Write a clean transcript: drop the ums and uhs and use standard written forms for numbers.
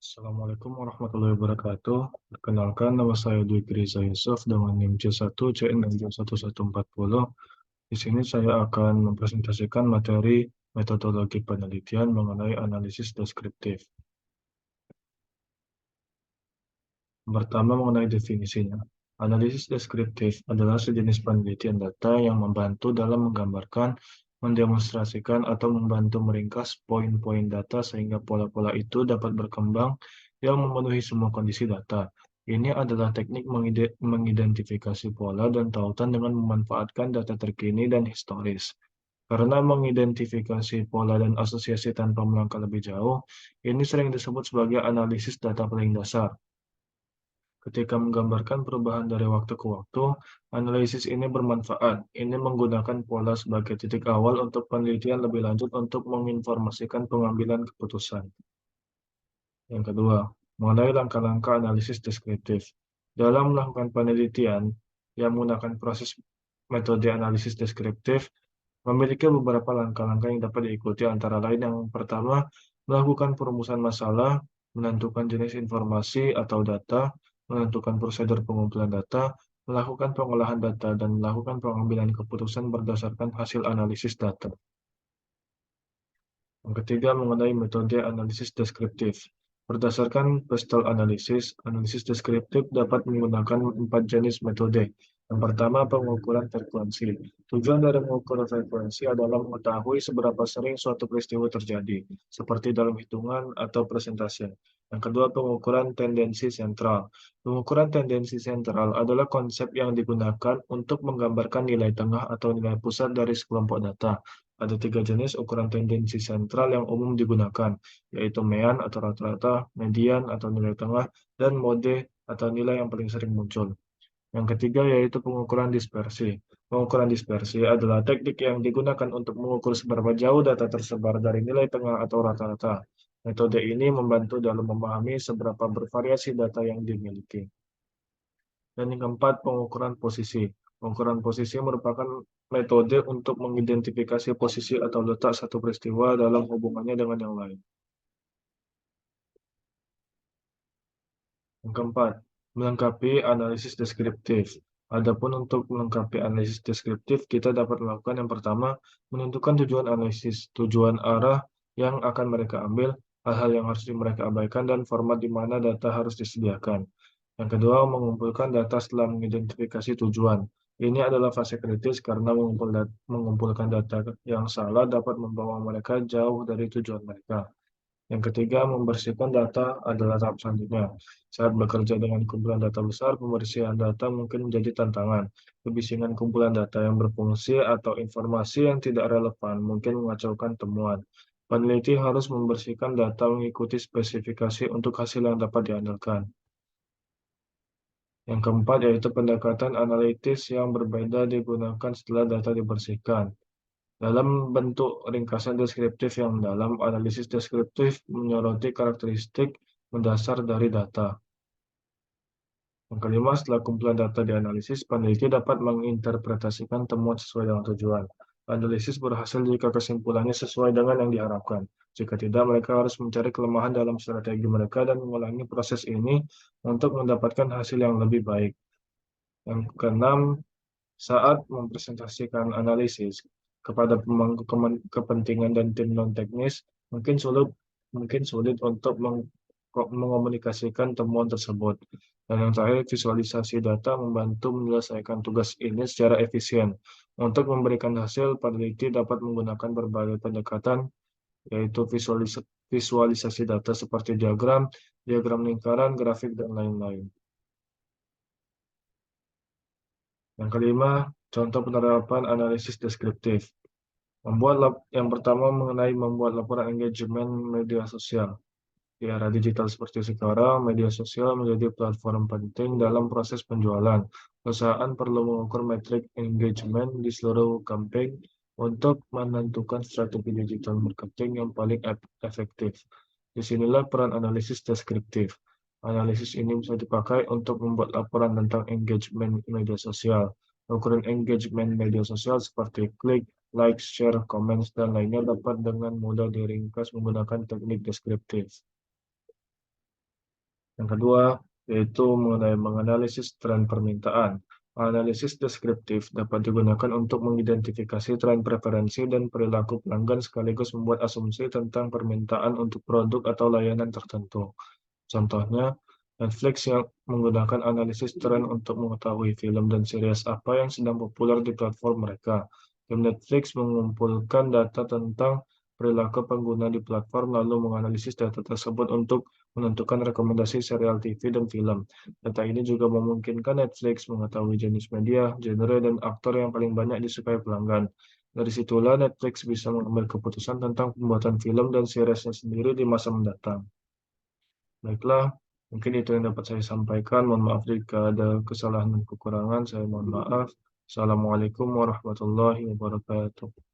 Assalamualaikum warahmatullahi wabarakatuh. Perkenalkan, nama saya Dwi Kriza Yusuf dengan NIM C1CN61140. Di sini saya akan mempresentasikan materi metodologi penelitian mengenai analisis deskriptif. Pertama, mengenai definisinya. Analisis deskriptif adalah sejenis penelitian data yang membantu dalam menggambarkan, mendemonstrasikan, atau membantu meringkas poin-poin data sehingga pola-pola itu dapat berkembang yang memenuhi semua kondisi data. Ini adalah teknik mengidentifikasi pola dan tautan dengan memanfaatkan data terkini dan historis. Karena mengidentifikasi pola dan asosiasi tanpa melangkah lebih jauh, ini sering disebut sebagai analisis data paling dasar. Ketika menggambarkan perubahan dari waktu ke waktu, analisis ini bermanfaat. Ini menggunakan pola sebagai titik awal untuk penelitian lebih lanjut untuk menginformasikan pengambilan keputusan. Yang kedua, mengenai langkah-langkah analisis deskriptif. Dalam melakukan penelitian yang menggunakan proses metode analisis deskriptif, memiliki beberapa langkah-langkah yang dapat diikuti, antara lain yang pertama, melakukan perumusan masalah, menentukan jenis informasi atau data, menentukan prosedur pengumpulan data, melakukan pengolahan data, dan melakukan pengambilan keputusan berdasarkan hasil analisis data. Yang ketiga, mengenai metode analisis deskriptif. Berdasarkan Pestel analisis, analisis deskriptif dapat menggunakan 4 jenis metode. Yang pertama, pengukuran frekuensi. Tujuan dari mengukur frekuensi adalah mengetahui seberapa sering suatu peristiwa terjadi, seperti dalam hitungan atau presentasi. Yang kedua, pengukuran tendensi sentral. Pengukuran tendensi sentral adalah konsep yang digunakan untuk menggambarkan nilai tengah atau nilai pusat dari sekelompok data. Ada 3 jenis ukuran tendensi sentral yang umum digunakan, yaitu mean atau rata-rata, median atau nilai tengah, dan mode atau nilai yang paling sering muncul. Yang ketiga yaitu pengukuran dispersi. Pengukuran dispersi adalah teknik yang digunakan untuk mengukur seberapa jauh data tersebar dari nilai tengah atau rata-rata. Metode ini membantu dalam memahami seberapa bervariasi data yang dimiliki. Dan yang keempat, pengukuran posisi. Pengukuran posisi merupakan metode untuk mengidentifikasi posisi atau letak satu peristiwa dalam hubungannya dengan yang lain. Yang keempat, melengkapi analisis deskriptif. Adapun untuk melengkapi analisis deskriptif, kita dapat melakukan yang pertama, menentukan tujuan analisis, tujuan arah yang akan mereka ambil, hal-hal yang harus mereka abaikan, dan format di mana data harus disediakan. Yang kedua, mengumpulkan data setelah mengidentifikasi tujuan. Ini adalah fase kritis karena mengumpulkan data yang salah dapat membawa mereka jauh dari tujuan mereka. Yang ketiga, membersihkan data adalah tahap selanjutnya. Saat bekerja dengan kumpulan data besar, pembersihan data mungkin menjadi tantangan. Kebisingan kumpulan data yang berfungsi atau informasi yang tidak relevan mungkin mengacaukan temuan. Peneliti harus membersihkan data mengikuti spesifikasi untuk hasil yang dapat diandalkan. Yang keempat yaitu pendekatan analitis yang berbeda digunakan setelah data dibersihkan. Dalam bentuk ringkasan deskriptif yang mendalam, analisis deskriptif menyoroti karakteristik mendasar dari data. Yang kelima, setelah kumpulan data dianalisis, peneliti dapat menginterpretasikan temuan sesuai dengan tujuan. Analisis berhasil jika kesimpulannya sesuai dengan yang diharapkan. Jika tidak, mereka harus mencari kelemahan dalam strategi mereka dan mengulangi proses ini untuk mendapatkan hasil yang lebih baik. Yang keenam, saat mempresentasikan analisis kepada pemangku kepentingan dan tim non-teknis, mungkin sulit untuk mengomunikasikan temuan tersebut. Dan yang terakhir, visualisasi data membantu menyelesaikan tugas ini secara efisien. Untuk memberikan hasil, peneliti dapat menggunakan berbagai pendekatan, yaitu visualisasi data seperti diagram, diagram lingkaran, grafik, dan lain-lain. Yang kelima, contoh penerapan analisis deskriptif. Yang pertama mengenai membuat laporan engagement media sosial. Di era digital seperti sekarang, media sosial menjadi platform penting dalam proses penjualan. Perusahaan perlu mengukur metrik engagement di seluruh campaign untuk menentukan strategi digital marketing yang paling efektif. Disinilah peran analisis deskriptif. Analisis ini bisa dipakai untuk membuat laporan tentang engagement media sosial. Ukuran engagement media sosial seperti klik, like, share, comments, dan lainnya dapat dengan mudah diringkas menggunakan teknik deskriptif. Yang kedua, yaitu mengenai menganalisis tren permintaan. Analisis deskriptif dapat digunakan untuk mengidentifikasi tren preferensi dan perilaku pelanggan sekaligus membuat asumsi tentang permintaan untuk produk atau layanan tertentu. Contohnya, Netflix yang menggunakan analisis tren untuk mengetahui film dan series apa yang sedang populer di platform mereka. Tim Netflix mengumpulkan data tentang perilaku pengguna di platform lalu menganalisis data tersebut untuk menentukan rekomendasi serial TV dan film. Data ini juga memungkinkan Netflix mengetahui jenis media, genre, dan aktor yang paling banyak disukai pelanggan. Dari situlah Netflix bisa mengambil keputusan tentang pembuatan film dan seriesnya sendiri di masa mendatang. Baiklah, mungkin itu yang dapat saya sampaikan. Mohon maaf jika ada kesalahan dan kekurangan. Saya mohon maaf. Assalamualaikum warahmatullahi wabarakatuh.